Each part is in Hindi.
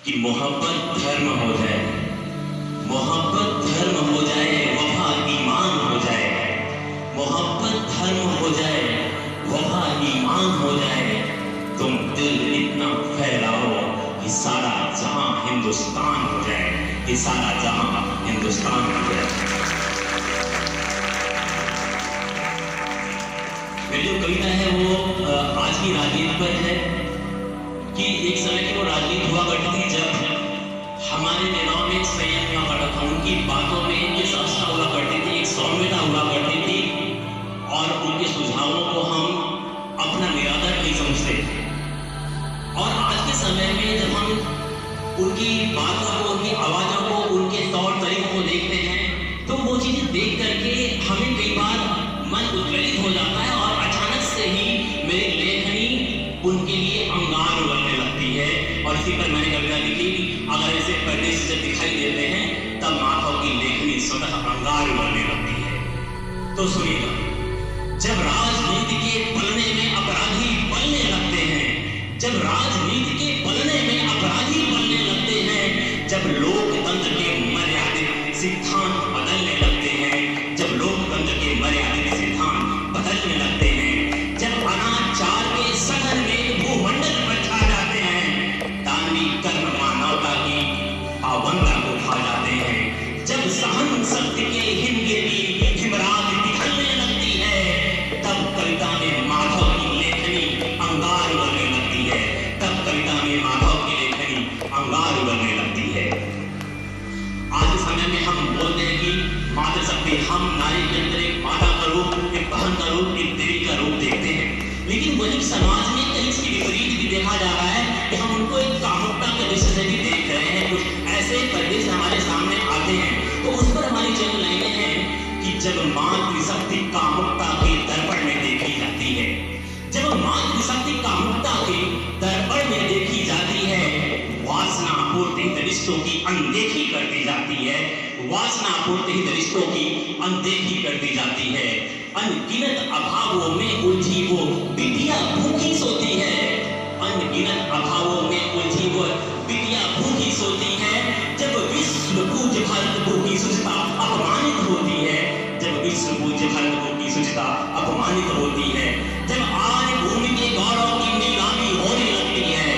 कि मोहब्बत धर्म हो जाए, मोहब्बत धर्म हो जाए, वफा ईमान हो जाए, मोहब्बत धर्म हो जाए, वफा ईमान हो जाए। तुम दिल इतना फैलाओ कि सारा जहां हिंदुस्तान हो जाए, कि सारा जहां हिंदुस्तान हो जाए। मेरी जो कविता है वो आज की राजनीति पर है कि एक समय की वो राजनीति हुआ करती थी जब हमारे नेताओं में एक संयम हुआ करता था, उनकी बातों में एक आस्था हुआ करती थी, एक सौम्यता हुआ करती थी और उनके सुझावों को हम अपना निरादर नहीं समझते। और आज के समय में जब हम उनकी बातों को, उनकी आवाज़ों को, उनके तौर तरीकों को देखते हैं तो वो चीज़ें देख करके हमें कई बार मन उद्वेलित हो जाता है और अचानक से ही मेरी लेखनी उनके लिए अंगार उगलने लगती है। और इसी पर मैंने कविता लिखी, अगर ऐसे पर्दे से जब दिखाई देते हैं तब माधव की लेखनी स्वतः अंगार उगलने लगती है। तो सुनिएगा, जब राजनीति के पलने में अपराधी पलने लगते हैं, जब राजनीति के पलने में अपराधी पलने लगते हैं, जब लोकतंत्र के मर्यादित सिद्धांत बदलने लगते हैं, जब लोकतंत्र के मर्यादित सिद्धांत बदलने लगते हैं, जब अनाचार के सघन में भूमंडल पर छा जाते हैं, दानवी कर्म मानवता की पावनता को खा जाते हैं, जब सहन शक्ति के हिमगिरी हिमरात पिघलने लगती है, तब कविता में माधव की लेखनी अंगार उगलने लगती है, तब कविता में माधव की लेखनी अंगार उगलने लगती है। आज के समय में हम बोलते हैं कि मातृशक्ति, हम नारी के अंदर एक माता का रूप, एक बहन का रूप, एक देवी का रूप देखते हैं, लेकिन वही समाज में कहीं इसकी विपरीत भी देखा जा रहा है कि हम उनको एक कामुकता के दृष्टि से भी देख रहे हैं। कुछ ऐसे परिदृश्य हमारे सामने आते हैं तो उस पर हमारी चंद लाइनें हैं कि जब मातृशक्ति कामुकता के दर्पण में देखी जाती है, जब मातृशक्ति कामुकता के दर्पण में देखी जाती है, वासना पूर्ति रिश्तों की अनदेखी कर दी जाती है, वासना पूर्ति रिश्तों की अनदेखी कर दी जाती है। अनगिनत अभावों में उलझी वो बिटिया भूखी सोती है, अनगिनत अभावों में उलझी वो बिटिया भूखी सोती है। जब विश्व पूज्य भारत की सुचिता अपमानित होती है, जब विश्व पूज्य भारत की सुचिता अपमानित होती है, जब आर्य भूमि के गौरव की नीलामी होने लगती है,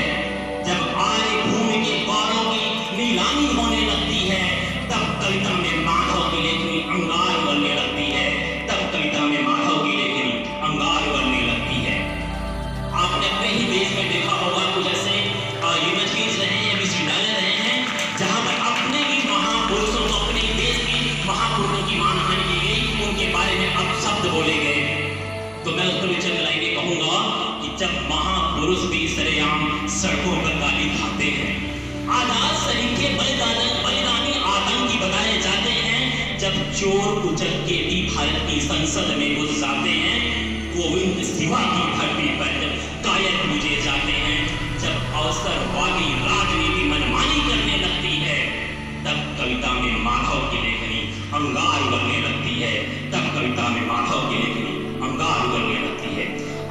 जब आर्य भूमि के गौरव की नीलामी होने लगती है, तब कविता में माधव की लेखनी अंगार उगलने लगती है, तब कविता में माधव की लेखनी अंगार उगलने लगती है। आपने अपने ही देश में देखा होगा कुछ ऐसे यूनिवर्सिटीज रहे हैं, विश्वविद्यालय रहे हैं, जहां पर अपने ही महापुरुषों को, अपने देश की महापुरुषों की मानहानि की गई, उनके बारे में अपशब्द बोले गए। तो मैं उसको चंद लाइनें कहूंगा कि जब महापुरुष भी सरेआम सड़कों पर गाली खाते हैं, आजाद शरीफ के बलिदानी आतंकी बताए जाते हैं, जब चोर उचक के भी भारत की संसद में घुस जाते हैं, गोविंद सिवा की धरती पर जब कायर पूजे जाते हैं, जब अवसरवादी राजनीति मनमानी करने लगती है, तब कविता में माधव की लेखनी अंगार उगलने लगती है, तब कविता में माधव की लेखनी अंगार उगलने लगती है।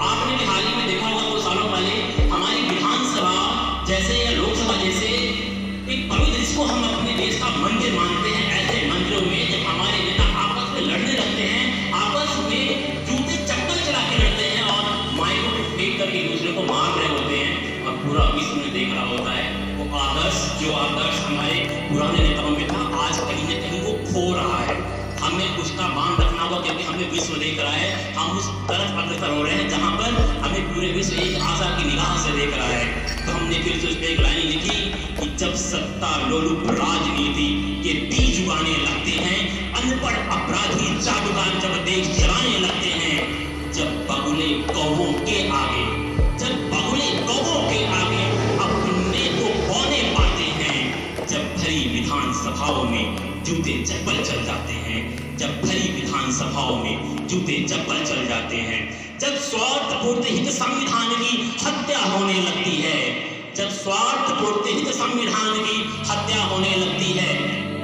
आपने हाल ही में देखा होगा कुछ सालों पहले हमारी विधानसभा जैसे या लोकसभा जैसे एक पवित्र, जिसको हम अपने देश का मंदिर मानते हैं, ऐसे मंदिरों में जब हमारे नेता आपस में लड़ने लगते हैं, आपस में जूते चप्पल चला के लड़ते हैं और माइकों को फेंक करके दूसरे को मार रहे होते हैं और पूरा विश्व में देख रहा होता है, वो आदर्श, जो आदर्श हमारे पुराने नेताओं में था, आज कहीं न कहीं वो खो रहा है। हमें उसका मान रखना होगा क्योंकि हमें विश्व देख रहा है, हम उस तरफ अग्रसर हो रहे हैं जहां पर हमें पूरे विश्व एक आशा की निगाह से देख रहा है। तो हमने फिर से उस पर एक लाइन लिखी कि जब सत्ता लोलुप राजनीति के बीज उगाने लगते हैं, अनपढ़ अपराधी जादूगर जब देश जलाने लगते हैं, जब बगुले कौवों के आगे, जब बगुले कौवों के आगे अपने को पौने पाते हैं, जब भरी विधानसभाओं में जूते चप्पल चल जाते हैं, जब भरी विधानसभाओं में जूते चप्पल चल जाते हैं, जब स्वार्थपूर्ण हित संविधान की हत्या होने लगती है, जब स्वार्थपूर्ण हित संविधान की हत्या होने लगती है,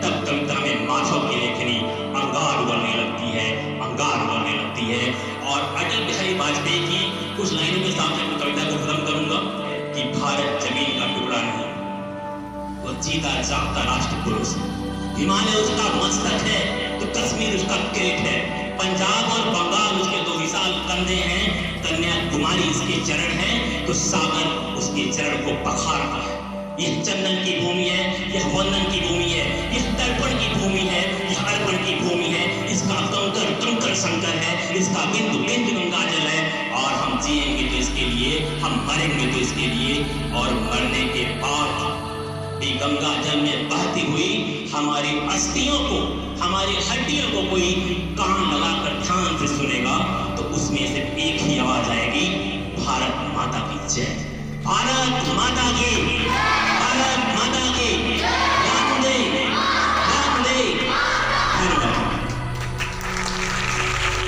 तब कविता में माधव की लेखनी अंगार उगलने लगती है, अंगार उगलने लगती है। और अटल बिहारी वाजपेयी की कुछ लाइनों के साथ मैं कविता को खत्म करूंगा कि भारत जमीन का टुकड़ा नहीं, जीता जागता राष्ट्र पुरुष। हिमालय उसका मस्तक है तो कश्मीर उसका पेट है, पंजाब और बंगाल उसके दो विशाल कंधे हैं, कन्याकुमारी इसके चरण है तो सागर उसके चरण को पखारता है। यह चंदन की भूमि है, यह वंदन की भूमि है, यह तर्पण की भूमि है, यह अर्पण की भूमि है, इसका कंकर कंकर शंकर है, इसका बिंदु बिंदु गंगा जल है। और हम जिएंगे तो इसके लिए, हम मरेंगे तो इसके लिए, और मरने के बाद भी गंगा जल में बहती हुई हमारी अस्थियों को, हमारी हड्डियों को कोई कान लगाकर ध्यान से सुनेगा तो उसमें से एक ही आवाज आएगी, भारत माता की जय, भारत माता की, भारत